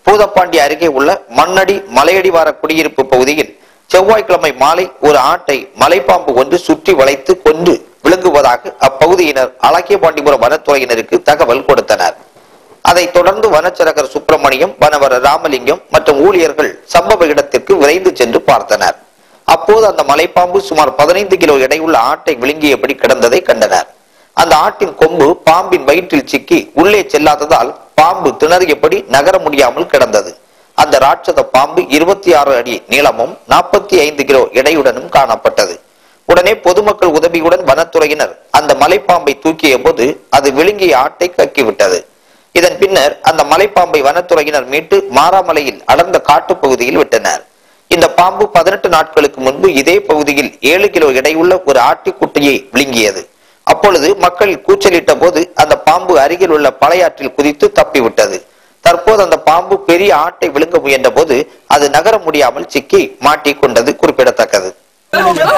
பூதப்பாண்டி அருகே உள்ள மண்ணடி மலையடிவார குடியிருப்பு பகுதியில் செவ்வாய்க்கிழமை மாலை ஒரு ஆட்டை மலைப்பாம்பு ஒன்று சுற்றி வளைத்து கொண்டு விழுங்குவதாக அப்பகுதியினர் அழகியபாண்டிபுரம் வனத்துறையினருக்கு தகவல் கொடுத்தனர். அதைத் தொடர்ந்து வனச்சரகர் சுப்பிரமணியம், வனவர் ராமலிங்கம் மற்றும் ஊழியர்கள் சம்பவ இடத்திற்கு விரைந்து சென்று பார்த்தனர். அப்போது அந்த மலைப்பாம்பு சுமார் 15 கிலோ எடையுள்ள ஆட்டை விழுங்கியபடி கிடந்ததை கண்டனர். அந்த ஆட்டின் கொம்பு பாம்பின் வயிற்றில் சிக்கி உள்ளே செல்லாததால் பாம்பு திணறியபடி நகர முடியாமல் கிடந்தது. அந்த ராட்சத பாம்பு 26 அடி நீளமும் 45 கிலோ எடையுடனும் காணப்பட்டது. உடனே பொதுமக்கள் உதவியுடன் வனத்துறையினர் அந்த மலைப்பாம்பை தூக்கிய போது அது விழுங்கிய ஆட்டை கக்கிவிட்டது. இதன் பின்னர் அந்த மலைப்பாம்பை வனத்துறையினர் மீட்டு மாராமலையில் அடர்ந்த காட்டு பகுதியில் விட்டனர். இந்த பாம்பு 18 நாட்களுக்கு முன்பு இதே பகுதியில் 7 கிலோ எடையுள்ள ஒரு ஆட்டுக்குட்டியை விழுங்கியது. அப்பொழுது மக்கள் கூச்சலிட்ட போது அந்த பாம்பு அருகில் உள்ள பழையாற்றில் குதித்து தப்பிவிட்டது. தற்போது அந்த பாம்பு பெரிய ஆட்டை விழுங்க முயன்ற போது அது நகர முடியாமல் சிக்கி மாட்டிக்கொண்டது குறிப்பிடத்தக்கது. கொஞ்சம்